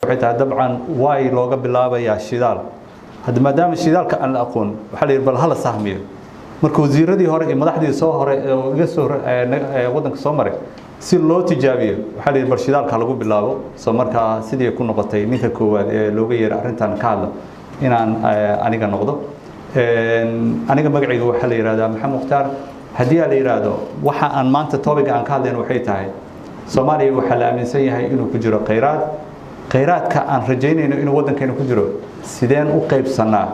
وحتى طبعا واي لوجا بلابا يا شدال هذا ما دام الشدال كأن أكون وحلي يربل هلا سهمية مركو وزيردي هوري مدحدي سو هوري جسور ودنك سومري si loo tijaabiyo waxa la yiraahdaa shidaalka lagu bilaabo soo marka sidii ku noqotay ninka koowaad ee looga yeeray arintan ka hadla inaan aniga noqdo aniga magacayga waxa la yiraahdaa Maxamed Mukhtaar hadii la yiraahdo waxa aan maanta topic aan ka hadlayno waxay tahay Soomaaliya waxa la aaminsan yahay inuu ku jiro kheyraadka aan rajaynayno inuu wadankeena ku jiro sideen u qaybsanaa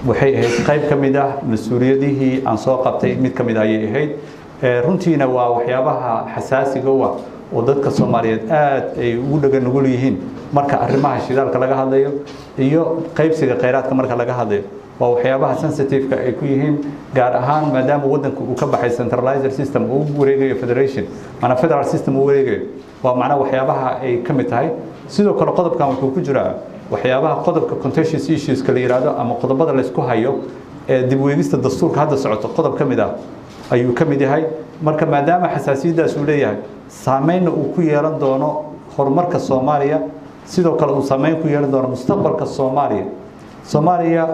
waxay ahayd qayb kamid ah mas'uuliyadihii aan soo qabtay mid kamid ah ayay ahayd runtiina waa waxyaabaha xasaasiga oo dadka Soomaaliyeed aad ay ugu dhagan nugul yihiin marka arrimaha shidaalka laga hadlayo iyo qaybsiga kheyraadka marka laga hadlayo waa waxyaabaha sensitive-ka ay ku yihiin gaar ahaan maadaama wadanku uu ka baxay centralized system oo u wareegayo federation mana federal system oo wareegayo waa macna waxyaabaha ay ka mid tahay sidoo kale qodobkan wuxuu ku jiraa waxyaabaha qodobka contentious issues ka la yiraahdo ama qodobada la isku hayo ee dib u eegista dastuurka hadda socoto qodob ka mid ah ayuu ka mid yahay marka maadaama xasaasiyadaas uu leeyahay saameyn uu ku yeelan doono horumarka Soomaaliya sidoo kale uu saameyn ku yeelan doono mustaqbalka Soomaaliya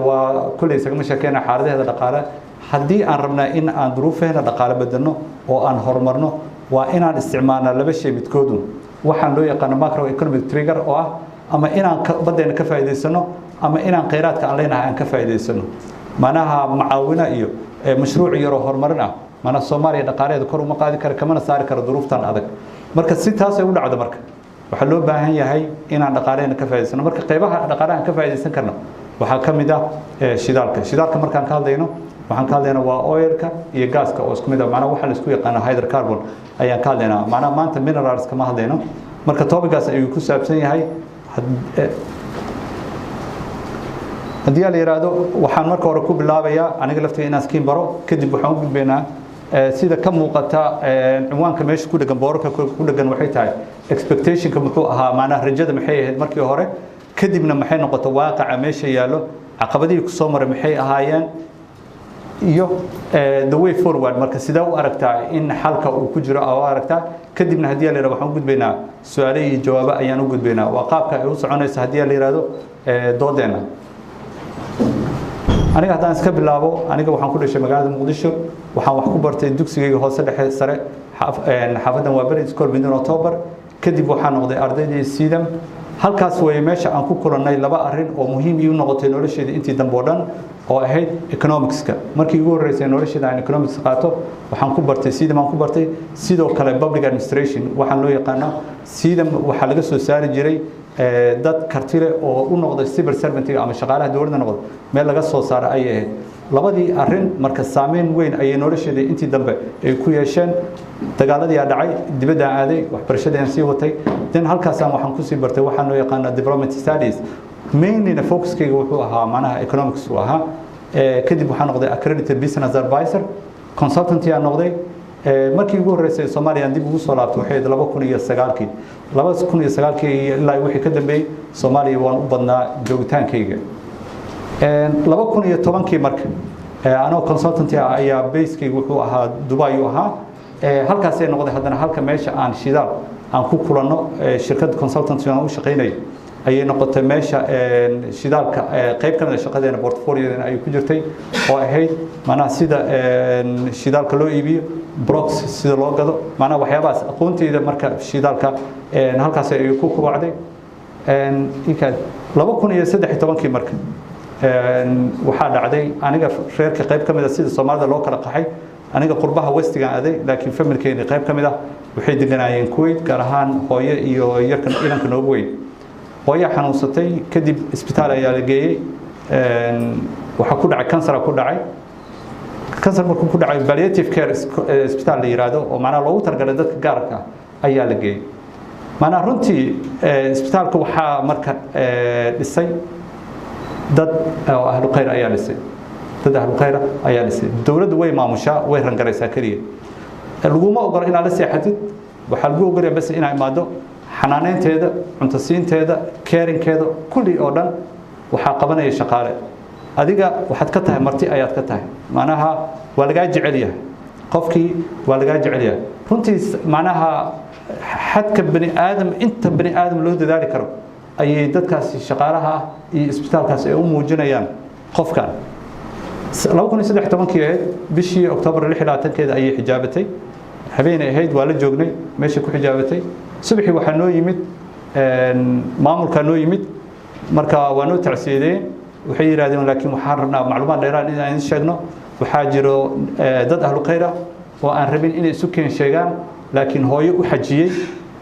waa kulay isaga shaqeynaa xaaladaha dhaqaale hadii aan rabnaa in aan duruufaheena dhaqaale beddelno oo aan horumarno waa inaan isticmaalno laba shay midkood waxaan loo yaqaan macroeconomic trigger oo ah ama inaan badeena ka faa'iideysano ama inaan kheyraadka aan leenahay aan ka faa'iideysano manaha macaawina iyo mashruuc yaro horumarin ah mana Soomaaliya dhaqaaleed kor uma qaadi karo kamana saari karo duruuftan adag marka si taas ay u dhacdo marka waxa loo baahan yahay inaan dhaqaaleena ka faa'iideysano marka qaybaha dhaqaalaha ka faa'iideysan karno waxa kamid ah shidaalka markaan ka hadlayno waxaan ka hadlaynaa waa oilka iyo gaaska oo isku mid ah macnaha waxa la isku yaqaan hydrocarbon ayaan ka hadlaynaa macnaha maanta minerals kama hadlayno marka topigaas ayuu ku saabsan yahay hadii la yiraahdo waxaan marka hore ku bilaabayaa aniga laftayda inaan skiin baro kadib waxaan u gudbeynaa sida ka muuqata cinwaanka meesha ku dhagan boorka ku dhagan waxay tahay expectation-ka muxuu ahaa macnaha rajada maxay ahayd markii hore kadibna maxay noqoto waaqaca meesha yaalo caqabadii ku soo maray maxay ahaayeen iyo the way forward marka sida u aragtaa in xalka uu ku jiro oo aragtaa kadibna hadii la yiraahdo waxaan u gudbeynaa su'aalo iyo jawaabo ayaan u gudbeynaa waa qaabka ay u soconayso hadii la yiraahdo doodeena aniga hadaan iska bilaabo aniga waxaan ku dhashay magaalada Muqdisho waxaan wax ku bartay dugsigayga hoose dhexe sare xaafadan waa bari school midna October kadib waxaan noqday ardaydii Siidam halkaas way meesha aan ku kulannay laba arrin oo muhiim u noqotay nolosheeda intii dambe oo dhan oo ahayd economics-ka markii ugu horeysay nolosheeda aan economics qaato waxaan ku bartay Siidam aan ku bartay sidoo kale public administration waxaan loo yaqaano Siidam waxa laga soo saari jiray dad kartile oo u noqday civil servant ama shaqaalaha dawladda noqday meel laga soo saaray ay ahayd labadii arrin marka saameyn weyn ay nolosheeda intii dambe ay ku yeesheen dagaaladii dhacay dibadda aaday waxbarashadeen sii watay dan halkaas aan waxaan ku sii bartay waxaan loo yaqaan development studies mainly focus-kayga wuxuu ahaa macnaha economics uu ahaa kadib waxaan noqday accredited business advisor consultant aan noqday markii ugu horeysay Soomaaliya dib ugu soo laabtay waxay 2009 ilaa wixii ka dambeeyay Soomaaliya waan u badnaa joogitaankayga 2010 marka anoo consultant ayaa base-kayga wuxuu ahaa Dubai uu ahaa halkaas ay noqday haddana halka meesha aan shidaal aan ku kulanno shirkad consultant aan u shaqeynay ayay noqotay meesha shidaalka qayb ka mid ah shaqadeena portfolio-deena ay ku jirtay oo ahayd macnaha sida shidaalka loo iibiyo blocks sida loo gado macnaha waxyaabahaas aqoontayda marka shidaalka halkaas ay ku kubacday 2013 marka waxaa dhacday aniga reerka qayb ka mid ah sida Soomaalida loo kala qaxay aniga qurbaha westiga aaday laakiin familkeena qayb ka mid ah waxay deganayeen Kuwait gaar ahaan hooyo iyo yarkan ilanka noogu weyn hooyo xanuunsatay kadib isbitaal ayaa la geeyay waxa ku dhacay kansar ku dhacay kansar markuu ku dhacay palliative care isbitaal la yiraahdo oo macnaha loogu targalay dadka gaarka ayaa la geeyay macnaha runtii isbitaalka waxa marka dhisay dad ahlu khayr ayaa dhisay dawladdu way maamushaa way rangaraysaa kaliya laguma ogolo in la seexatid waxa lagu ogolyahay bas in ay imaado xanaaneynteeda cunto siinteeda caringkeeda kulli oo dhan waxa qabanaya shaqaale adiga waxaad ka tahay marti ayaad ka tahay macnaha waa laga jecel yahay qofkii waa laga jecel yahay runtii macnaha حد كبني آدم أنت بني آدم لو ذلك ayay dadkaasi shaqaalaha iyo isbitaalkaasi ay u muujinayaan qofkan 2013 ahayd bishii Oktoobar 16 ayay xijaabatay habeenay ahayd waa la joognay meesha ku xijaabatay subaxii waxa noo yimid maamulka noo yimid marka waa noo tacsiideen waxay yiraahdeen laakiin waxaan rabnaa macluumaad dheeraad in aan sheegno waxaa jiro dad ahlu khayr ah oo aan rabin inay isu keen sheegaan laakiin hooyo u xajiyay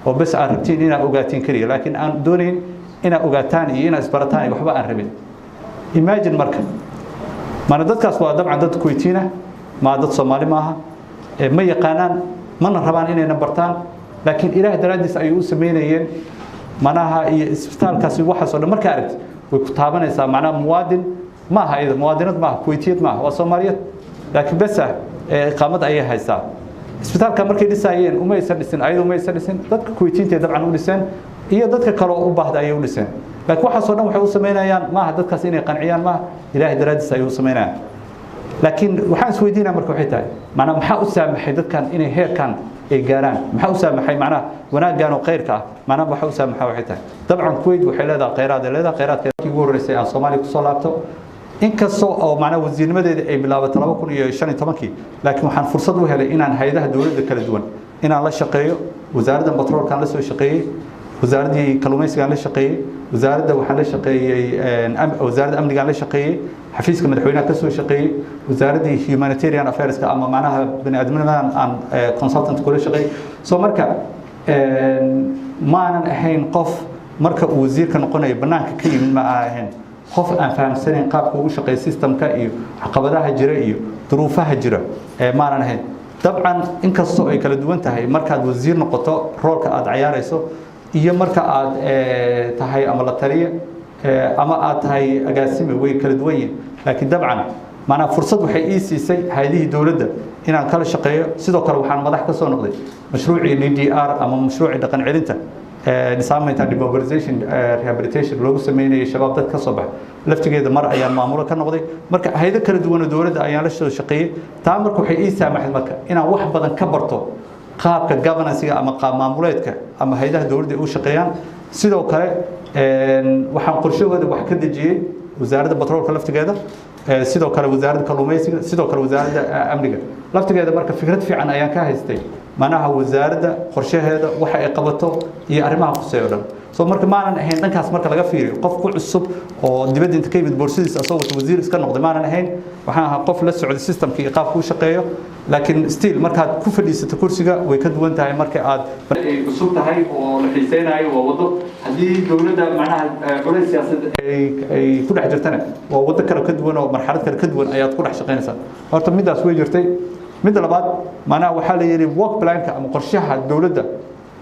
oo bas aan rabtiin inaa ogaatiin kaliya laakiin aan doonayn inaa ogaataan iyo inaa isbarataan waxba aan rabin imagine marka mana dadkaas waa dabcan dad Kuwaitina ma dad Soomaali maaha ma yaqaanaan mana rabaan inay bartaan laakiin Ilaahay daraadiis ay u sameeyeen manaha iyo isbitaalkaasi waxa soo markaa aragtay way ku taabanaysaa macna muwaadin ma aha iyada muwaadinad ma Kuwaitiyad ma waa Soomaaliyad laakiin bas iqaamad ay haysaa isbitaalka markay dhisayeen uma aysan dhisin ayadu uma aysan dhisin dadka Kuwaitiinta dabcan u dhiseen iyo dadka kale oo u baahda ay u dhiseen laakiin waxa soo dhan waxay u sameeyaan ma aha dadkaas inay qanciyaan ma Ilaahay daraadiis ay u sameeyaan laakiin waxaan is weydiinaa marka waxay tahay macna maxaa u saamaxay dadkan inay heerkan ay gaaraan maxaa u saamaxay macna wanaagan oo khayrka ah macna waxa u saamaxay waxay tahay dabcan Kuwait waxay leedahay khayraadkii ugu horeysay aan Soomaaliya ku soo laabto inkastoo oo macna wasiirnimadeeda ay bilaabatay 2015 laakiin waxaan fursad u helay inaan hay'adaha dawladda kala duwan inaan la shaqeeyo wasaaradda batroolka la soo shaqeeyay wasaaradda kalluumaysiga la shaqeeyay wasaaradda waxaan la shaqeeyay wasaaradda amniga la shaqeeyay xafiiska madaxweynaha ka soo shaqeeyay wasaaradda humanitarian affairs ka ama macnaha bani'aadamnimada aan consultant kula shaqeeyay soo marka maanan ahayn qof marka uu wasiirka noqonayo banaanka ka yimid ma ahayn qof aan fahamsanayn qaabka uu shaqeeyo systemka iyo caqabadaha jira iyo duruufaha jira maanan ahayn dabcan inkastoo ay kala duwan tahay markaad wasiir noqoto roolka aad ciyaarayso iyo marka aad tahay ama la taliye ama aad tahay agaasime way kala duwan yihiin laakiin dabcan maana fursad waxay ii siisay hay'adihii dawladda inaan kala shaqeeyo sidoo kale waxaan madax ka soo noqday mashruucii DDR ama mashruucii dhaqan celinta disarmament and demobilization rehabilitation loogu sameeyay shabaab dad ka soo baxay laftigeeda mar ayaan maamulo ka noqday marka hay'ado kala duwan oo dawladda ayaan la soo shaqeeyay taa marka waxay ii saamaxday marka inaan wax badan ka barto qaabka governance ama qaab maamuleedka ama hay'adaha dawladda u shaqeeyaan sidoo kale waxaan qorshahooda wax ka dejiyay wasaaradda batroolka laftigeeda sidoo kale wasaaradda kalluumaysiga sidoo kale wasaaradda amniga laftigeeda marka fikrad fiican ayaan ka haystay manaha wasaaradda qorshaheeda waxa ay qabato iyo arrimaha quseeyo dhan soo marka maanan ahayn dhankaas marka laga fiiriyo qof ku cusub oo dibadda inta ka yimid boorsidiisa asoo wasiir iska noqday maanan ahayn waxaan ahaa qof la socday systemka iyo qaabka uu shaqeeyo laakiin still markaad ku fadhiisato kursiga way ka duwan tahay marka aad cusub tahay oo la xiiseynayo waa wado haddii dawladda macnaha culays siyaasadeed ay ku dhex jirtana waa wado kale ka duwan oo marxalad kale ka duwan ayaad ku dhex shaqeynaysaa horta midaas way jirtay mid labaad macnaha waxaa la yiri work plan-ka ama qorshaha dawladda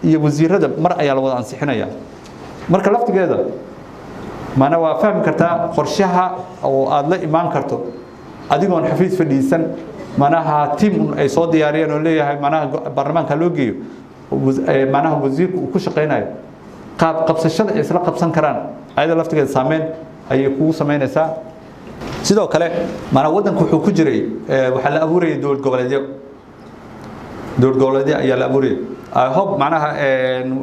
iyo wasiirada mar ayaa la wada ansixinaya marka laftigeeda macnaha waa fahmi kartaa qorshaha oo aad la imaan karto adigoon xafiis fadhiisan macnaha team ay soo diyaariyeen oo leeyahay macnaha baarlamaanka loo geeyo macnaha wasiirku uu ku shaqeynayo qaab qabsashada ay isla qabsan karaan ayada laftigeeda saameyn ayay kugu sameynaysaa sidoo kale macnaha wadanku wuxuu ku jiray waxa la abuurayay dawlad goboleedyo ayaa la abuurayay I hope macnaha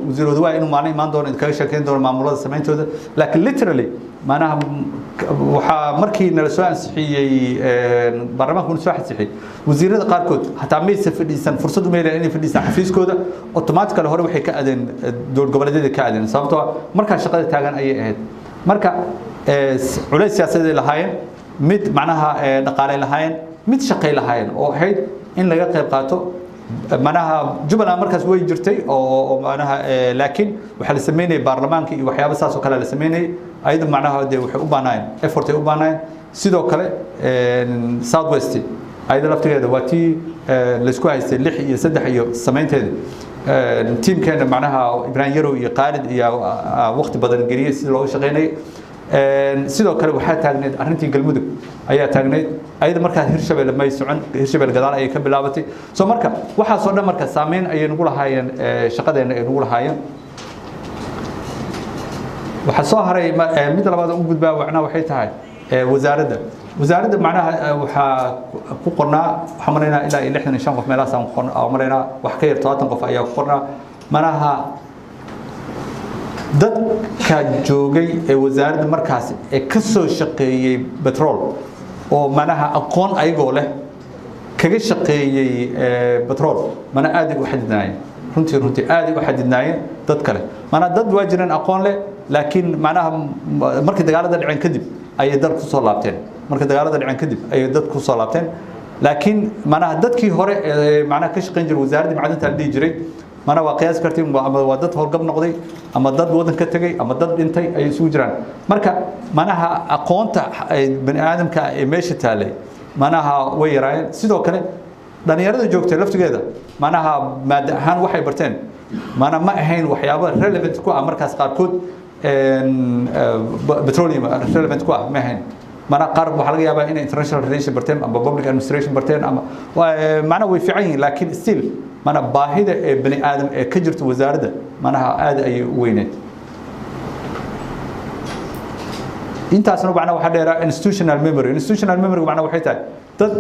wasiiradu waa inuu maalin imaan doono kaga shaqeyn doono maamulada sameeyntooda laakiin literally macnaha waxa markii nala soo ansixiyay baarlamaanku soo ansixiyay wasiirada qaarkood hataa meesha fadhiisan fursad u meelayeen inay fadhiistaan xafiiskooda automatically hore waxay ka aadeen dawlad goboleedyada ka aadeen sababtoo marka shaqada taagan ayay ahayd marka culays siyaasadeed lahaayeen mid macnaha dhaqaale lahaayeen mid shaqay lahaayeen oo ahayd in laga qayb qaato macnaha Jubbaland markaas way jirtay oo macnaha laakiin waxa la sameeyay baarlamaanka iyo waxyaabo saas oo kale la sameeyay ayadu macnaha waxay u baahnayeen effort ay u baahnayeen sidoo kale South West ayada laftigeeda waa tii la isku haystay 6 iyo 3 iyo sameynteeda teamkeena macnaha Ibrahim Yarow iyo Khalid iyo waqti badan geliyay si loo shaqeynay sidoo kale waxa taagneed arrintii galmudug ayaa taagneed ayada markaa Hirshabelle may socon Hirshabelle gadaal ay ka bilaabatay soo marka waxa soo dhan marka saameyn ay nagu lahaayeen shaqadeena ay nagu lahaayeen waxa soo haray mid labaad u gudbaa waxay tahay wasaaradda macnaha waxa ku qornaa waxa mareynaa ilaa 65 qof meelahaas aan mareynaa wax ka yar 70 qof ayaa ku qornaa manaha dadka joogay ee wasaaradda markaas ee ka soo shaqeeyay petrol oo manaha aqoon ayagoo leh kaga shaqeeyay petrol mana aad u xadidnaayeen runtii aad u xadidnaayeen dad kale mana dad waa jiraan aqoon leh laakiin manaha markii dagaalada dhaceen kadib ayay dad ku soo laabteen markii dagaalada dhaceen kadib ayay dad ku soo laabteen laakiin manaha dadkii hore ee manaha ka shaqeyn jiray wasaaradda macdanta la dhigi jiray mana waa qiyaas kartiin ama waa dad howlgab noqday ama dad wadan ka tagay ama dad dhintay ay isugu jiraan marka manaha aqoonta bani aadamka ee meesha taalay manaha way yaraayeen sidoo kale dhalinyarada joogtay laftigeeda manaha maada ahaan waxay barteen mana ma ahayn waxyaabo relevant ku ah markaas qaarkood petroleum relevant ku ah ma ahayn mana qaar waxa laga yaabaa inay international relations barteen ama public administration barteen ama mana way fiican yihiin laakiin still mana baahida ee bani aadam ee ka jirto wasaaradda manaha aad ay u weyneed intaasna macna waxa dheeraa institutional memory macna waxay tahay dad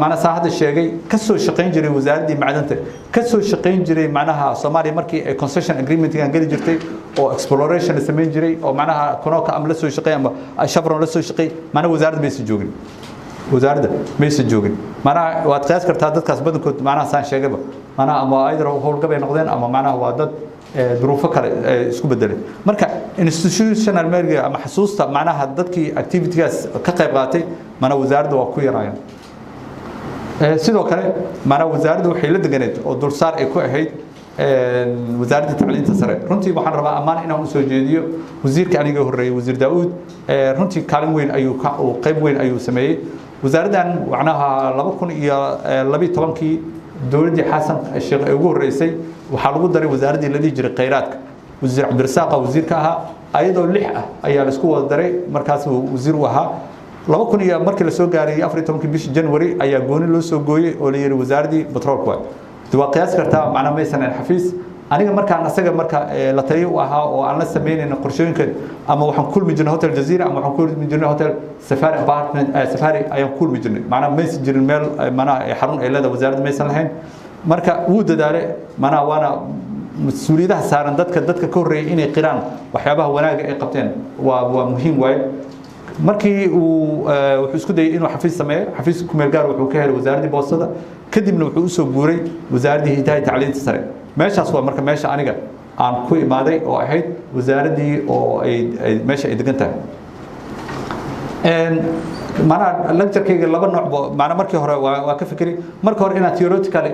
mana saahada sheegay ka soo shaqeyn jiray wasaaradda macdanta ka soo shaqeyn jiray macnaha Soomaaliya markii ay concession agreement gaan gali jirtay oo exploration la sameyn jiray oo macnaha konoka am la soo shaqeey ama Chevron la soo shaqeey mana wasaaradda maysan joogin mana waad qiyaas kartaa dadkaas badankood macnaha saan sheegayba mana ama ayadoo howlgab ay noqdeen ama macnaha waa dad duruufo kale isku bedelay marka institutional memory ama xasuusta macnaha dadkii activities ka qayb qaatay mana wasaaradda waa ku yaraayeen sidoo kale mana wasaaradda waxay la deganeed oo dulsaar ay ku ahayd wasaaradda tacliinta sare runtii waxaan rabaa amaan inaan u soo jeediyo wasiirka aniga horeeyay wasiir Daawud runtii kaalin weyn ayuu qayb weyn ayuu sameeyay wasaaraddan macnaha 2012kii dawladii Xasan Sheekh ay ugu horeysay waxa lagu daray wasaaradii la jiray kheyraadka wasiir Cabdirasaaq wasiirka ahaa ayadoo 6 ah ayaa la isku wada daray markaas wasiir u ahaa 2000 markii la soo gaaray 14 bishii January ayaa gooni loo soo gooyay oo la yiri wasaaradii petroolka waa qiyaas kartaa macna maysan xafiis aniga markaan asaga marka la taliyo u ahaa oo aan la sameeyay qorshooyinka ama waxaan kulmi jirnay hotel Jazeera ama waxaan kulmi jirnay hotel Safari apartment Safari ayaan kulmi jirnay macna maysan jirin meel macna xarun ay leedahay wasaaradda maysan lahayn marka wuu dadaalay macna waana mas'uuliyadaha saaran dadka ka horeeyay inay qiraan waxyaabaha wanaaga ay qabteen waa muhiim waay markii uu wuxuu isku dayay inuu xafiis sameeyo xafiis ku meel gaar wuxuu ka helay wasaaradda boostada kadibna wuxuu u soo guuray wasaaradda hidaayada tacliinta sare meeshaas waa marka meesha aniga aan ku imaaday oo ahayd wasaaradii oo ay meesha ay degan tahay mana lecture-kayga laba nooc mana markii hore waa ka fikiri marka hore inaan theoretically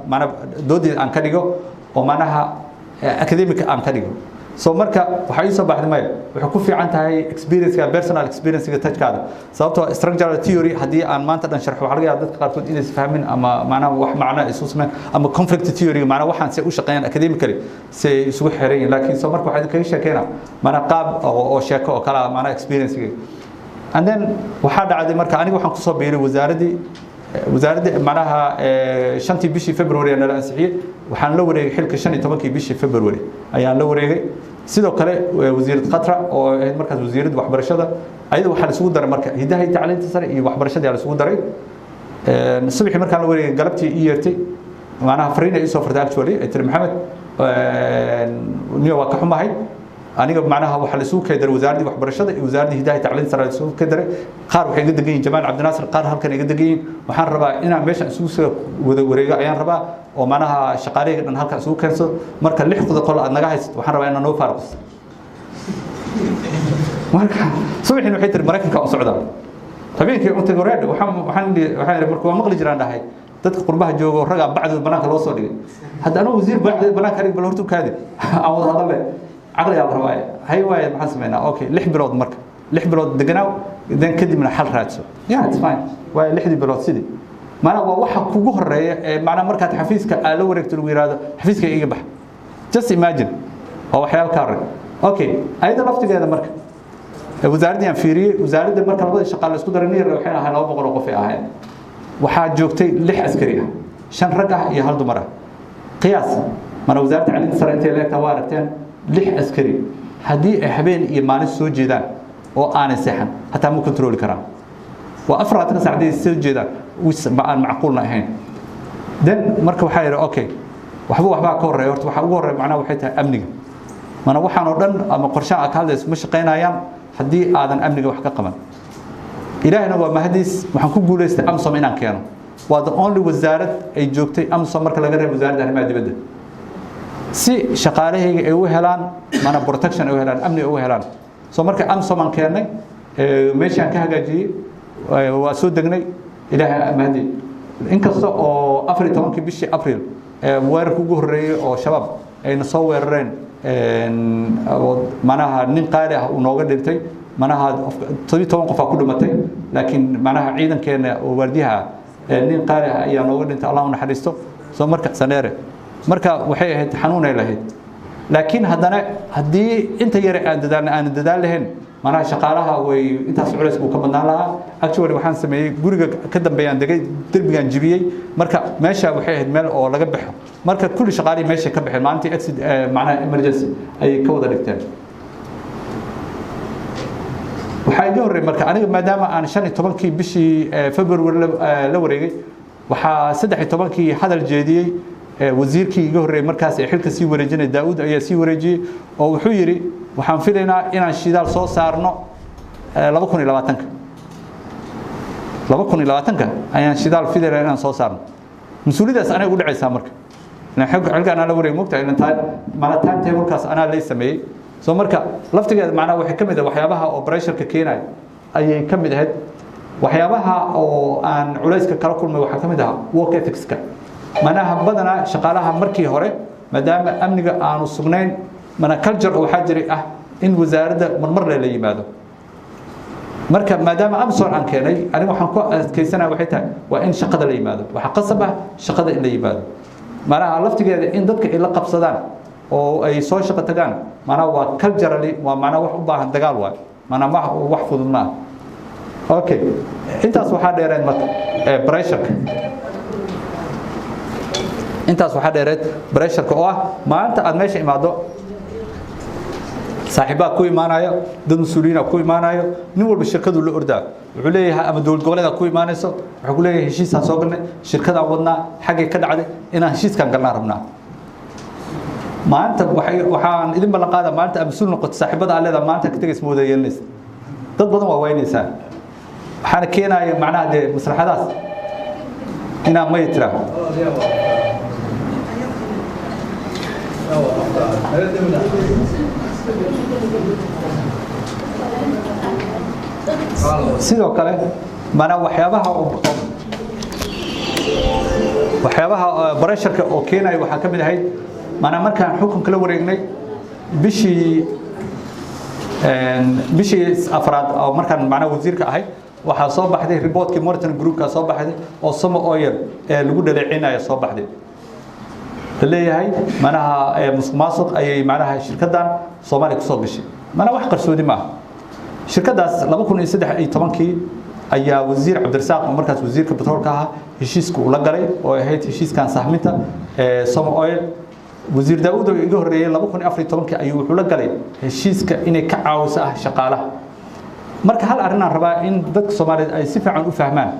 mana doodii aan ka dhigo oo manaha academic aan ka dhigo so marka waxa ay soo baxday waxa ku fiican tahay experience personal experience touchkaada sababtoo structural theory hadii aan maanta dhan sharxo waxa laga yaabaa dadka qaarkood inay fahmin ama macnaha wax macna isu sameeyaan ama conflict theory macnaha waxaan si u shaqeeyaan academically si isugu xireen laakiin soo marka waxa kaga sheekeena mana qaab oo sheeko oo kala macnaha experience and then waxa dhacday marka aniga waxaan ku soo biiray wasaaradda macnaha 5 bishii February aan la ansixiyay waxaan la wareegay xilka 15 bishii February ayaan la wareegay sidoo kale wasiirada Khatra oo ahayd markaas wasiirada waxbarashada ayada waxa la isugu daray marka hidaha tacliinta sare iyo waxbarashada la isugu daray subaxii markaan la wareegay galabtii yeertay macnaha fariin ay soo fartay actually ay tiri Maxamed niyo waa ka xumahay aniga macnaha waxa la isugu keenay wasaaradda waxbarashada iyo wasaaradda hidaha tacliinta sare isugu keenay qaar waxay iga degan Jamaal Cabdinaasir qaar halkan iga degan waxaan rabaa inaan meesha isugu soo wada wareego ayaan rabaa oo macnaha shaqaaleeyga dhan halkan isugu keenso marka 6 qol aad naga haysto waxaan rabaa inaan noo faarqo marka subaxii waxay tiri Mareykanka u socdaa habeenkii inta goreed waxaan markuu maqli jiraan dhahay dadka qurbaha jooga raga bacdu banaanka loo soo dhigay hadda anoo wasiir banaanka dhig bal hortu kaadi aan wada hadalay عقلي على الرواية هاي وايد ما حسمينا أوكي لح بلود مركب لح بلود دقناو إذا كدي من حل راتسو يا it's fine وايد لح دي بلود سيدي ما أنا واحد كوجه الرأي معنا مركب حفيزك ألو ركتور ويراده حفيزك يجبح just imagine هو حياة كارن أوكي أيضا لفت هذا مركب وزارة أنفيري وزارة المركب هذا شغال سكودر النير وحنا هلا بقرأ في أهين وحاج جوكتي لح عسكرية شن رجع يهالدو مرة قياس ما وزارة علي سرنتين لك توارتين 6 askari hadii ay habeen iyo maalin soo jeedaan oo aan saxan hatta ma control karaan waa 4 saacad soo jeedaan ma aan macquulna ahayn dan marka waxa yiri okay waxba ka horeeyo horta waxa ugu horeeyo macnaha waxay tahay amniga mana waxaan oo dhan ama qorshaha ka hadlayso ma shaqeynayaan haddii aadan amniga wax ka qaban ilaahina waa mahadiis waxaan ku guuleystay amsom inaan keeno waa the only wasaarad ay joogtay amsom marka laga reebo wasaaradda arrimaha dibadda si shaqaalahayga ay u helaan mana protection ay u helaan amni ay u helaan soo marka amsom aan keenay meeshaan ka hagaajiyey waa soo degnay ilaahay mahadi inkasta oo 14 bishii April weerarka ugu horeeyay oo shabaab ayna soo weerareen manaha nin qaali ah uu nooga dhintay manaha 17 qof ku dhimatay laakiin manaha ciidankeena oo waardiyaha nin qaali ah ayaa nooga dhintay Allahu naxariisto soo marka saneere marka waxay ahayd xanuun ay lahayd laakiin haddana haddii inta yar aan dadaal lahayn manaha shaqaalaha way intaas culays uu ka badnaan lahaa actually waxaan sameeyay guriga ka dambeeyaan degay darbigan jibiyay marka meesha waxay ahayd meel oo laga baxo marka kulli shaqaalihii meesha ka baxeen maalintii exit macnaha emergency ay ka wada dhigteen waxaa iga horreeyay marka aniga maadaama aan 15 bishii February la wareegay waxaa 13 hadal jeediyay wasiirkii iga horreeyay markaas ay xilka sii wareejinay Daawud ayaa sii wareejiyay oo wuxuu yiri waxaan filaynaa inaan shidaal soo saarno 2020 ayaan shidaal filaynaa inaan soo saarno mas'uuliyadaas anaga u dhacaysa marka xilka ana la wareegay mugta in mana time table-kaas ana la sameeyay soo marka laftigeeda macnaha waxay kamid ah waxyaabaha operationka keenay ayay kamid ahayd waxyaabaha oo aan culayska kala kulmay waxa kamid ah work ethics-ka manaha badana shaqaalaha markii hore maadaama amniga aanu sugnayn mana culture waxa jiray ah in wasaaradda marmar la yimaado marka maadaama amson aan keenay aniga waxaan ku adkeysanaa waxay tahay waa in shaqada la yimaado waxa qasab ah shaqada in la yimaado manaha laftigeeda in dadka ay la qabsadaan oo ay soo shaqo tagaan manaha waa culturally waa manaha wax u baahan dagaal waay manaha wax fudud ma okay intaas waxa dheereen marka pressure intaas waxa dheereed pressure oo ah maanta aad meesha imaado saaxiibaa ku imaanayo dad mas'uuliyiin ku imaanayo nin walba shirkadu la ordaa wuxuu leeyahay ama dawlad goboleed ku imaanayso wuxuu ku leeyahay heshiisaan soo galnay shirkada wadnaa xagee ka dhacday inaan heshiiskan galnaa rabnaa maanta waxaan idin ballan qaadaa maanta mas'uul noqoto saaxiibada aad leedahay maanta ka tagays mooda yeelanaysa dad badan waa waynaysaa waxaana keenaya macnaha de maslaxadaas inaan ma yitira sidoo kale mana waxyaabaha barasharka oo keenay waxa kamid ahayd mana markaan xukunka la wareegnay bishii afraad oo markaan macna wasiirka ahay waxa soo baxday reportkii Morton Group ka soo baxday oo Somo Oil ee lagu dhaleeceynaayo soo baxday leeyahay manaha musuqmaasuq ayay manaha shirkadan Soomaaliya ku soo gashay mana wax qarsoodi ma shirkadaas 2013 ayaa wasiir Cabdirasaaq markaas wasiirka petroolka ah heshiiska uu la galay oo ahayd heshiiskan sahminta Somo Oil wasiir Daawud oo iga horeeyay 2014 ayuu wuxuu la galay heshiiska inay ka caawiso shaqaalaha marka hal arin aan rabaa in dadka Soomaaliyeed ay si fiican u fahmaan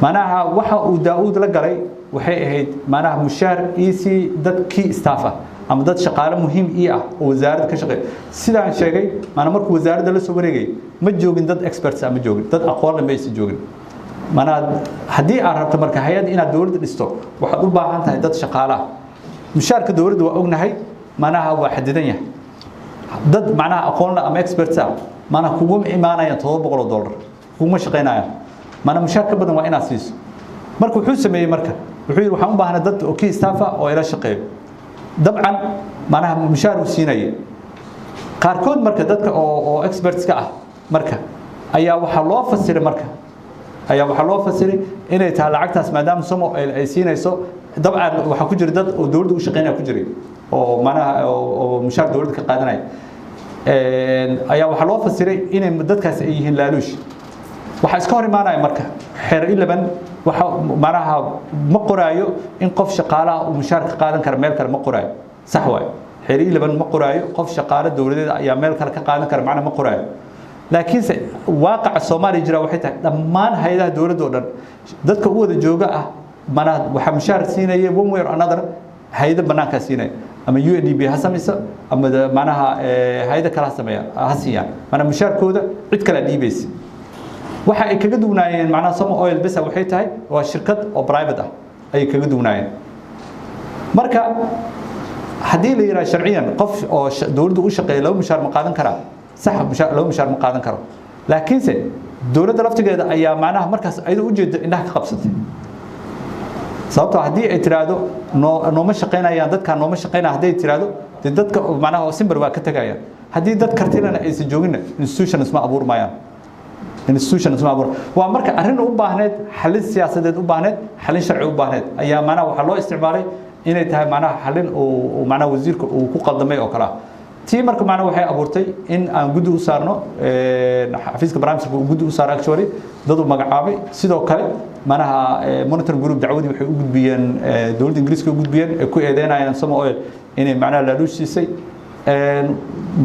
manaha waxa uu Daawud la galay waxay ahayd manaha mushaar EC dadkii staff ah ama dad shaqaale muhiim ah oo wasaaradda ka shaqeeya sidaan sheegay mana markuu wasaaradda la soo wareegay ma joogin dad experts ama joogin dad aqoon leh ma aysan joogin mana hadii aad rabto marka hay'ad inaad dawladda dhisto waxaad u baahan tahay dad shaqaale ah mushaarka dawladda waa ognahay manaha waa xadidan yahay dad manaha aqoon leh ama experts ah mana kugu imaanayaan $700 kuma shaqeynayaan mana mushaar ka badan waa inaad siiso marka wuxuu sameeyay marka wuxuu yiri waxaan u baahnaa dad oo kii staff ah oo ila shaqeeyo dabcan manaha mushaar u siinay qaarkood marka dadka oo experts ka ah marka ayaa waxa loo fasiray inay tahay lacagtaas maadaama Somo ay siinayso dabcan waxa ku jira dad oo dawladda u shaqeynaya ku jiray oo manaha oo mushaar dawladda ka qaadanay ayaa waxa loo fasiray inay dadkaas ay yihiin laaluush waxa iska hor imaanaya marka xeer 11 waxa maraha ma qoraayo in qof shaqaalaha uu mushaar ka qaadan karo meel kale ma qoraayo sax waay xeer 11 ma qoraayo qof shaqaale dawladeed ayaa meel kale ka qaadan karo macna ma qoraayo laakiin waaqaca Soomaaliya jira waxay tahay dhammaan hay'adaha dawladda oo dhan dadka u wada jooga ah mana waxa mushaar siinaya one way or another hay'ad banaanka siinay ama UNDP ha samayso ama macnaha hay'ad kala sameeya ha siiyaan mana mushaarkooda cid kale dhiibaysa waxa ay kaga duwanaayeen macnaha Somo Oil bas waxay tahay waa shirkad oo private ah ay kaga duwanaayeen marka hadii la yiraahdo sharciyan qof oo dawladdu u shaqeeyo loo mushaar ma qaadan kara sax loo mushaar ma qaadan karo laakiin se dawladda laftigeeda ayaa macnaha markaas ayadu u jeedo indhaha ka qabsatay sababtoo hadii ay tiraahdo nooma shaqeynayaan dadka nooma shaqeynaa hadii ay tiraahdo dadka macnaha simbar waa ka tagayaan hadii dad kartilana aysan joogin institutions ma abuurmayaan institutions ma abuur waa marka arrin u baahneed xalin siyaasadeed u baahneed xalin sharci u baahneed ayaa macnaha waxa loo isticmaalay inay tahay macnaha xalin oo macnaha wasiirka uu ku qaldamay oo kala tii marka macnaha waxay abuurtay in aan guddi u saarno xafiiska barnaamijka uu guddi u saar actually dad u magacaabay sidoo kale macnaha monitoring group dacwadii waxay u gudbiyeen dawladda Ingiriiska u gudbiyeen ay ku eedeynayaan Somo Oil inay macnaha la luusisay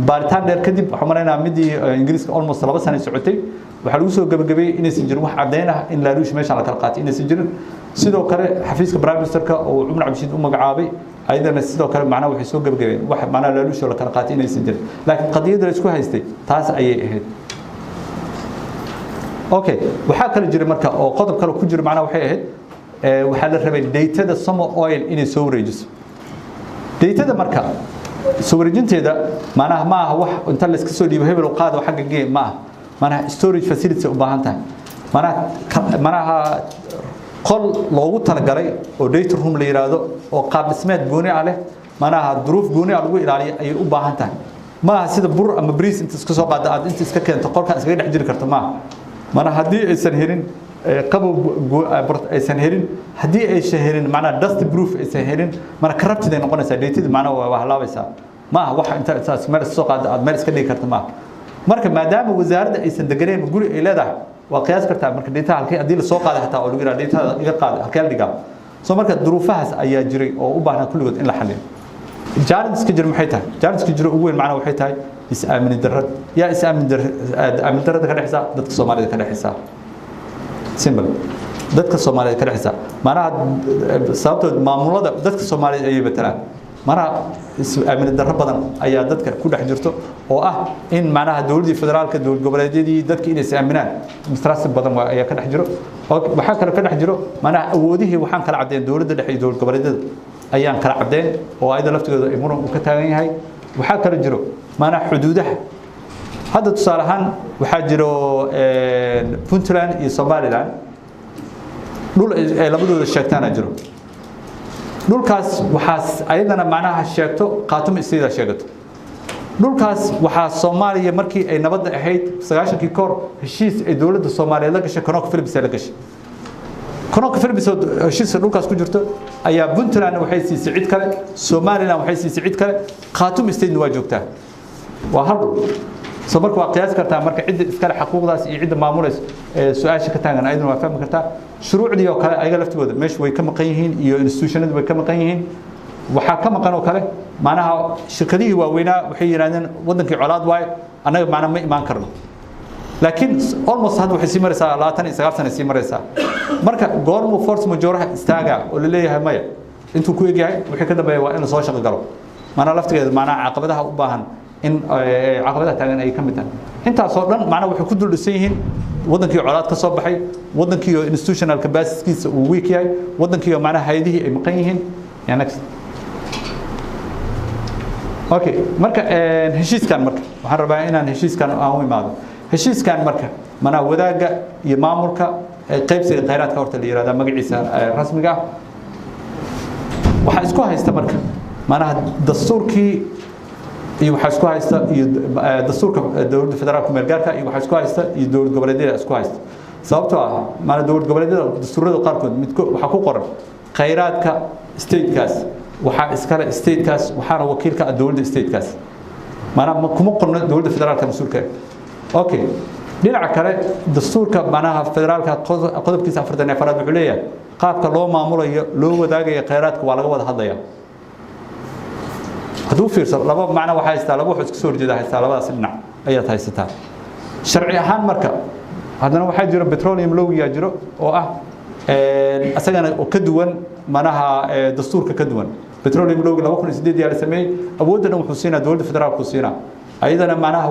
baaritaan dheer kadib waxa marayna midii Ingiriiska almost 2 sano socotay waxa lagu soo gabagabay inaysan jirin wax cadeyn ah in la luush meesha la kala qaatay inaysan jirin sidoo kale xafiiska prime ministerka oo Umar Cabdi u magacaabay ayadana sidoo kale macnaha waxay soo gabagabeen wax macnaha la luush la kala qaatay inaysan jirin laakiin qadiyada la isku haystay taas ayay ahayd okay waxa kale jira marka oo qodob kale ku jira macnaha waxay ahayd waxa la rabay data Somo Oil inay soo wareejiso data marka soo wareejinteeda macnaha ma aha wax inta la iska soo dhiibo hebel oo qaado xagga game ma aha mana storage facility u baahan tahay mana qol loogu talagalay oo data room la yiraahdo oo qaab dhismeed gooni ah leh mana duruuf gooni ah lagu ilaaliyo ay u baahan tahay ma sida bur ama bariis inta iska soo qaado aad inta iska keento qolka iska dhex jiri karto mana hadii aysan helin qabow aysan helin hadii ay shahirin mana dust proof aysan helin mana corrupted ay noqonaysaa data mana waa halaabaysaa ma wax inta meel soo qaado aad meel iska dhigi karto marka maadaama wasaaradda aysan deganeen guri ay leedahay waa qiyaas kartaa marka data halkay hadii la soo qaado xitaa oo lagu yiraahdo data iga qaado halkay dhigaa soo marka duruufahaas ayaa jiray oo u baahnaa kulligood in la xalliyo jaarinska jir maxay tahay jaarinska jir ugu weyn macnaha waxay tahay is-aamin darrad yaa is-aamin darrada ka dhaxaysa dadka Soomaalida ka dhaxaysa simple dadka Soomaalida ka dhaxaysa macnaha sababtoo maamulada dadka Soomaalida ay batalaan mana is-aamin darro badan ayaa dadka ku dhex jirto oo ah in macnaha dawladda federaalka dawlad goboleedyadii dadka inay is-aaminaan mistrasi badan ayaa ka dhex jiro waxa kale ka dhex jiro macnaha awoodihii waxaan kala cadeyn dawladda dhexe iyo dawlad goboleedyada ayaan kala cadeyn oo ayada laftigooda ay muran ka taagan yahay waxa kale jiro macnaha xuduudaha hadda tusaale ahaan waxa jiro Puntland iyo Somaliland dhul ay labadooda sheegtaan jiro dhulkaas waxaas ayadana macnaha sheegto qaatum isida sheegato dhulkaas waxa Soomaaliya markii ay nabad ahayd 90kii kor heshiis ay dawladda Soomaaliya la gashay Koonfur Philips la gashay Koonfur Philips heshiis dhulkaas ku jirto ayaa Puntland waxay siisay cid kale Somaliland waxay siisay cid kale qaatum isida waa joogtaa waa hal soo marka waa qiyaas kartaa marka cid iskale xuquuqdaas iyo cid maamulaysa su'aasha ka taagan ayadana waa fahmi kartaa shuruucdii oo kale ayaga laftigooda meesh way ka maqan yihiin iyo institutionadu way ka maqan yihiin waxa ka maqan oo kale macnaha shirkadihii waaweynaa waxay yiraahdeen wadankii colaad waay anaga macna ma imaan karno laakiin almost hadda waxay sii maraysaa 29 sano sii maraysaa marka goormo force major istaaga oo la leeyahay maya intuu ku eegyahay wixii ka dambeeya waa in soo shaqo galo macna laftigeeda macna caqabadaha u baahan in caqabadaha taagan ay ka mid tahay intaas oo dhan macna waxay ku dul dhisan yihiin wadankii colaad ka soo baxay wadankii institutional capacity-kiisa uu weak yahay wadankii macna hay'adihii ay maqan yihiin ya next okay marka heshiiskan marka waxaan rabaa inaan heshiiskan aan u imaado heshiiskan marka mana wadaaga iyo maamulka qaybsiga kheyraadka horta la yiraahdo magaciisa rasmiga ah waxa isku haysta marka mana dastuurkii iyo waxa isku haysta iyo dastuurka dawladda federaalka meelgaarka iyo waxa isku haysta iyo dawlad goboleedyada isku haysta sababtoo ah mana dawlad goboleedyada dastuurada qaarkood midko waxa ku qoran kheyraadka state-kaas waxa iskale state-kaas waxaana wakiilka dawladda state-kaas mana kuma qorno dawladda federaalka mas'uulka okay dhinaca kale dastuurka macnaha federaalka qodobkiisa 44 wuxuu leeyahay qaabka loo maamulayo loo wadaagayo kheyraadka waa laga wada hadlayaa haduu fiirsan laba macna waxa haystaa laba wax isku soo horjeeda haystaa labadaas dhinac ayaa haysataa sharci ahaan marka hadana waxa jira petroleum law yaa jiro oo ah asagana oo ka duwan manaha dastuurka ka duwan petroleum lowga 2008 yaa la sameeyay awoodana wuxuu siinaa dowladda federaalku siinaa ayadana macnaha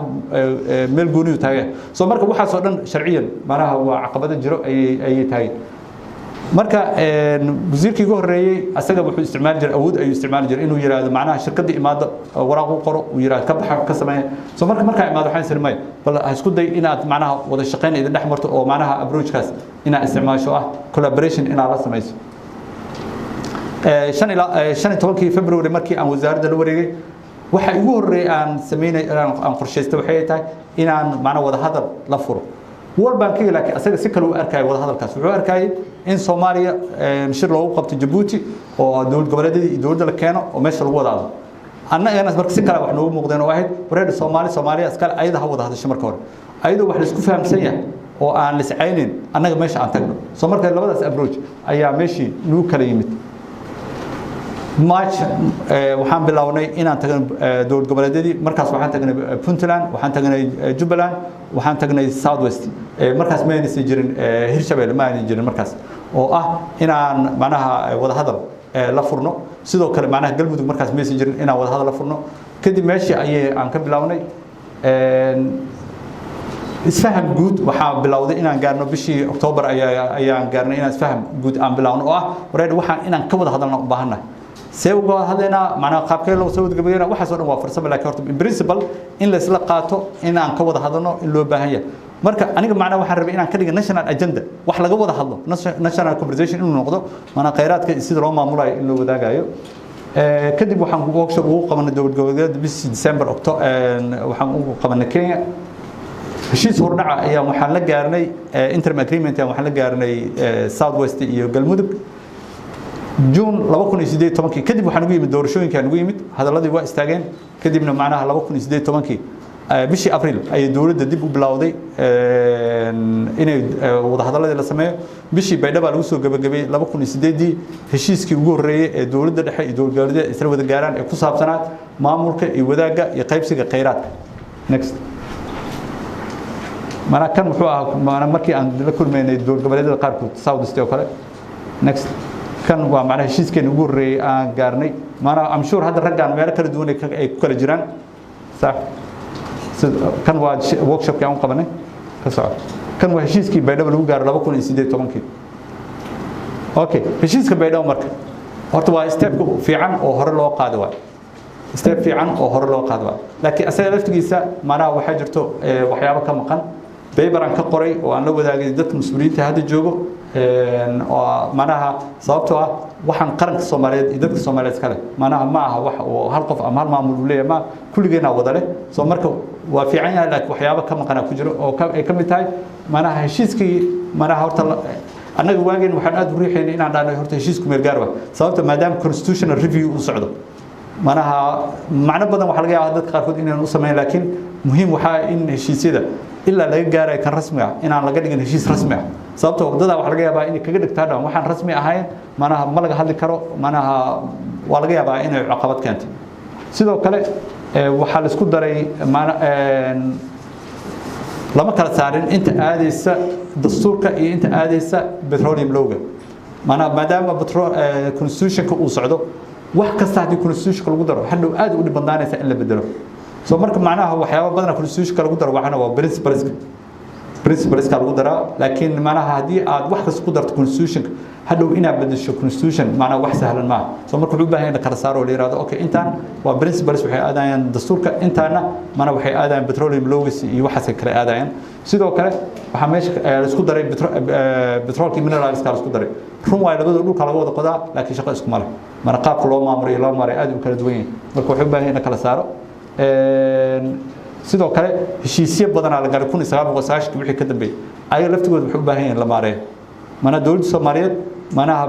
meel gooni u taagay soo marka waxa soo dhan sharciyan macnaha waa caqabado jiro ay tahay marka wasiirkii ugu horeeyay asaga wuxuu isticmaal jiray awood ayuu isticmaal jiray inuu yiraahdo macnaha shirkadda imaado waraaq u qoro uu yiraahdo ka baxa ka sameeyo soo marka imaado waxaan sirmay bal isku day inaad macnaha wada shaqeyn idin dhex marto oo macnaha approachkaas inaad isticmaasho ah collaboration inaad la samayso 15 February markii aan wasaaradda la wareegay waxa ugu horeeyay aan sameynay aan qorsheystay waxay tahay inaan macnaha wada hadal la furo World Bank laakiin asaga si kale u arkay wada hadalkaas wuxuu arkay in Soomaaliya shir loogu qabto Djibouti oo dawlad goboleedyada iyo dawladda la keeno oo meesha lagu wadaado annaga marka si kale wax noogu muuqdeen oo ahayd wareer Soomaaliya iskale ayada ha wada hadasho marka hore ayadoo wax la isku fahamsan yahay oo aan la iscaynin annaga meesha aan tagno soo marka labadaas approach ayaa meeshii lagu kala yimid March waxaan bilownay inaan tagno dawlad goboleedyadii markaas waxaan tagnay Puntland waxaan tagnay Jubaland waxaan tagnay Southwest markaas ma aynaysan jirin Hirshabelle ma aynaysan jirin markaas oo ah inaan macnaha wada hadal la furno sidoo kale macnaha galmudug markaas ma aysan jirin inaan wada hadal la furno kadib meeshii ayay aan ka bilownay isfaham guud waxaan bilowday inaan gaarno bishii October ayaan gaarnay inaan isfaham guud aan bilowno oo ah wareer waxaan inaan ka wada hadalno u baahanahay سيوغا هذينا معنا قابكين لو سويت قبيلنا واحد صار نوافر سبب لكن هرتب برينسيبل إن لسلا قاتو إن عن كوض هذانا اللي باهية مركا أنا معنا واحد ربي إن عن كذا national agenda واحد لقوا ده هذا national conversation إنه نقطة معنا قيرات كيصير روما مولاي إنه بدا جايو كذب وحن وقشر وقمنا الدول جوجل بس ديسمبر أكتوبر وحن وقمنا كينيا هشيء صورنا يا محل جارني interim agreement يا محل جارني South West يقلمودك جون 2018 كدب waxaan ugu yimid doorashooyinkan ugu yimid hadaladii waa istaageen kadibna macnaha 2018 bishii April ay dawladda dib u bilowday inay wada hadaladii la sameeyo bishii Baydhabo lagu soo gabagabay 2018 heshiiskii ugu horeeyay ee dawladda dhexe iyo dawlad goboleedyada isla wada gaaraan ee ku saabsanaa maamulka iyo wadaaga iyo qaybsiga kheyraadka next kan wuxuu ahaa markii aan la kulmeynay dawlad goboleedyada qaarkood South East oo kale next كان ومعناه شيء كان يقول قارني معنا I'm sure هذا الرجال ما يركض دون كل جيران صح كان واحد workshop كان قبلنا كسر كان واحد شيء كي بعده بلو قار لابو كون يصير طبعا كي أوكي شيء كي بعده مرك هرتوا step في عن أو هر لو قادوا step في عن أو هر لو قادوا لكن أسأل لفت جيسا معنا واحد جرتو وحيابا كم مكان بيبران كقري وأنا لو بدأ جدت مسؤوليته هذا الجوجو معناها صابته وحن قرن الصوماليات إدارة الصوماليات كله معناها معها وهالقف أمهال معمول ولا ما كل جينا وضله صومرك وفي عينها لك وحيابا كم كان كجرو أو كم تاي معناها هالشيء معناها هرتل أنا جواجن وحن أدري حين إن عندنا هرتل هالشيء كم الجاربة صابته ما دام constitutional review وصعده معناها معنى بدنا وحلقة هذا كاركود إن نوصل لكن مهم وحا إن هالشيء سيدا إلا لا يجاري كان رسمي إن على قدر إن هالشيء رسمي sababtoo wadada wax laga yaabaa in kaga dhigtaan waxaan rasmi ahayn manaha ma laga hadli karo manaha waa laga yaabaa inay caqabad keento sidoo kale waxa la isku daray lama kala saarin inta aadaysa dastuurka iyo inta aadaysa petroleum lowga maadaama constitutionka uu socdo wax kasta hadii constitutionka lagu daro hadhow aad u dhib badnaanaysa in la bedelo soo marka macnaha waxyaabo badan constitutionka lagu daro waxana waa principles ka lagu daraa laakiin macnaha hadii aad wax kasta ku darto constitution hadhow inaad bedesho constitution macnaha wax sahlan ma soo marka wuxuu u baahan yahay kala saaro oo leeyahay okay intaan waa principles waxay aadayaan dastuurka intaana macnaha waxay aadayaan petroleum laws iyo waxa kale aadayaan sidoo kale waxa meesha la isku daray petrolki minerals ka la isku daray run waa labada dhulka laga wada qodaa laakiin shaqo isku male mana qaabka loo maamuray aad u kala duwan yahay marka wuxuu u baahan yahay kala saaro sidoo kale heshiisyo badan la gaar 1990 wixii ka dambeeyay ay laftigooda wuxuu u baahan yahay la maareeyo mana dawladda Soomaaliyeed manaha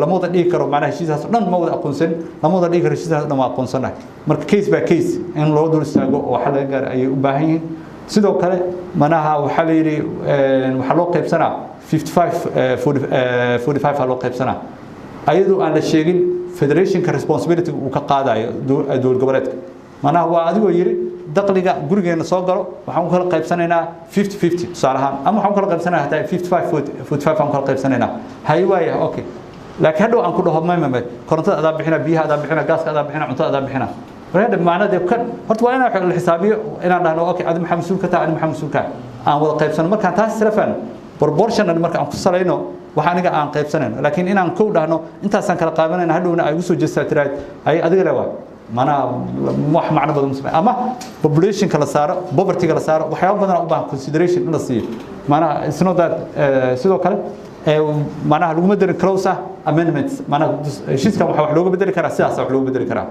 lama wada dhigi karo manaha heshiisaas dhan ma wada aqoonsan lama wada dhigi karo heshiisaas dhan ma aqoonsanahay marka case by case in loo dul istaago oo waxa laga gaar ay u baahan yihiin sidoo kale manaha waxa la yiri waxa loo qaybsanaa 45 loo qaybsanaa ayadoo aan la sheegin federationka responsibility uu ka qaadayo dawlad goboleedka manaha waa adigoo yiri dakhliga gurigeena soo galo waxaan kala qaybsanaynaa 50-50 tusaale ahaan ama waxaan kala qaybsanaynaa hataa 55-45 aan kala qaybsanaynaa hay waaya okay laakiin hadhow aan ku dhaho ma korontada adaa bixina biyaha adaa bixina gaaska adaa bixina cuntada adaa bixina walaal macnaheedu kan horta waa inaan la xisaabiyo inaan dhahno okay adi maxaa mas'uul ka tahay adi maxaa mas'uul ka aan wada qaybsano markaan taas sarafan proportional marka aan ku salayno waxa aniga aan qaybsanayno laakiin inaan ku dhahno intaasaan kala qaadanayna hadhowna ay ugu soo jeestaa tiraad ay adiga leeyahay mana wax macno badan musma ama population kala saaro poverty kala saaro waxyaabo badan u baahan consideration in la siiyo mana it's not that sidoo kale معناها لو مدري كلوسة amendments معناها heshiiskan waxa wax looga bedeli karaa sidaas wax looga bedeli karaa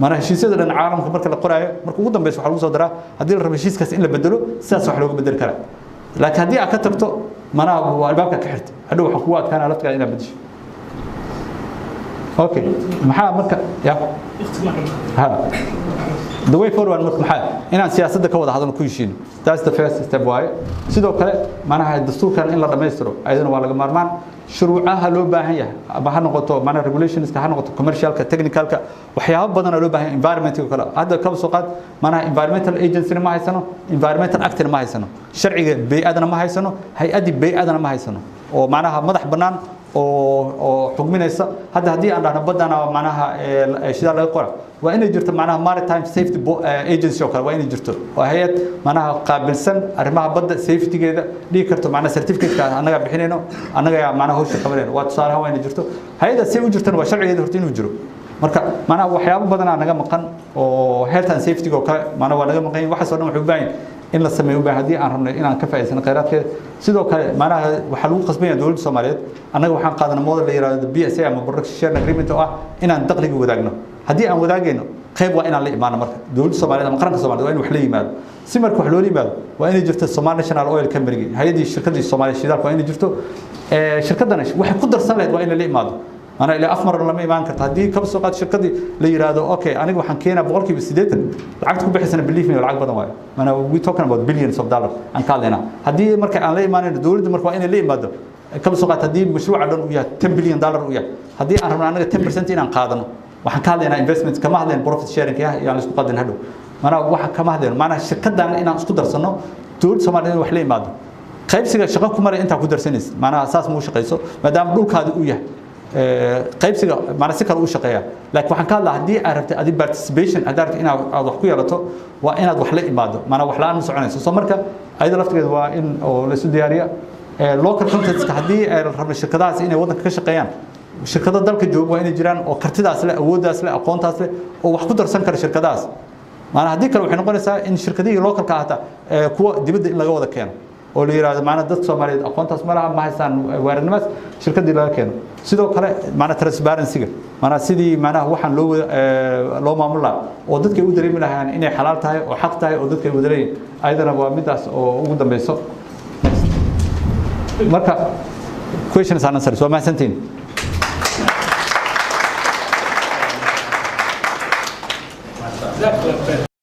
معناها heshiisyada dhan caalamka marka la qoraayo marka ugu dambeys waxa lagu soo daraa hadii la rabo heshiiskaas in la bedelo sidaas wax looga bedeli karaa laakiin hadii aad ka tagto معناها waa albaabka ka xirtay hadhow waxa kugu adkaana laftiga inaad bedesho okay maxaa marka ya ha the way forward marka maxaa inaan siyaasadda ka wada hadalno ku heshiino that's the first step waaye sidoo kale manaha dastuurkan in la dhameystiro ayadana waa laga maarmaan shuruucaha loo baahan yahay ama ha noqoto manaha regulationska ha noqoto commercialka technicalka waxyaabo badan oo loo baahan yahay environmentka kale hadda ka soo qaad manaha environmental agency ma haysano environmental act ma haysano sharciga bay'adana ma haysano hay'adi bay'adana ma haysano oo manaha madax banaan oo xugminaysa hadda hadii aan dhahno badana manaha shida laga qora waa inay jirto manaha maritime safety agency oo kale waa inay jirto oo hay'ad manaha qaabilsan arrimaha badda safety-geeda dhigi karto manaha certificate-ka anaga bixinayno anaga manaha hawsha qabanayno waa tusaalaha waa inay jirto hay'adda si u jirtana waa sharcigeeda horta inuu jiro marka manaha waxyaabo badan naga maqan oo health and safety oo kale manaha waa naga maqan waxa soo dhan wuxuu u baahan in la sameeyo baa hadii aan rabno inaan ka faa'iideysano kheyraadkeeda sidoo kale manaha waxa lagu qasbaya dawladda Soomaaliyeed anaga waxaan qaadanaa model la yiraahdo BSA ama production sharing agreement oo ah inaan dakhliga wadaagno hadii aan wadaagayno qayb waa inaan la imaano marka dawladda Soomaaliyeed ama qaranka Soomaaliyeed waa in wax la yimaado si marka wax loo yimaado waa inay jirto Somali National Oil Company hay'adii shirkadii Soomaaliya shidaalka waa inay jirto shirkadana waxay ku darsan lahayd waa in la imaado أنا إلى أفمر لما يبان كرت هدي كم سوقات شركتي اللي يرادوا أوكي أنا وحن كينا بقولك بسيدات العقد كوب حسنا بليف من العقد بدن واي أنا we talking about billions of dollars عن كالنا هدي مركز أنا ليه ما ندور دي مركز أنا ليه ما ده كم سوقات هدي مشروع عندنا ويا 10 بليون دولار ويا هدي أنا 10% إن قادنا وحن كالنا investment كم هذين profit sharing يعني سوق قادنا هدو أنا واحد كم هذين معنا شركة دعنا إن أسكت درسنا دول سمعنا وحلي ما ده قيب سيجا شقق كمرة أنت أقدر سنس معنا أساس مو شقيسو ما دام دول كهذا ويا qaybsiga macna si kale u shaqeeya laakiin waxaan ka hadlaa hadii aad rabtay adi participation aad rabtay inaad wax ku yeelato waa inaad wax la imaado macna wax la aan soconayso soo marka ayada laftigeeda waa in oo la isu diyaariyo local contents hadii ay rabaan shirkadahaas inay wadanka ka shaqeeyaan shirkado dalka jooga waa inay jiraan oo kartidaas leh awooddaas leh aqoontaas leh oo wax ku darsan kara shirkadahaas macna hadii kale waxay noqonaysaa in shirkadihii localka ahata kuwa dibadda in laga wada keeno oo la yiraahdo macna dad Soomaaliyeed aqoontaas ma laha ma haystaan waarnimaas shirkadii laga keeno sidoo kale macna transparency-ga macna sidii macna waxaan loo maamulaa oo dadka u dareemi lahayn inay xalaal tahay oo xaq tahay oo dadka u dareeyay ayadana waa midaas oo ugu dambayso marka questions and answers waa mahadsantiin Exactly.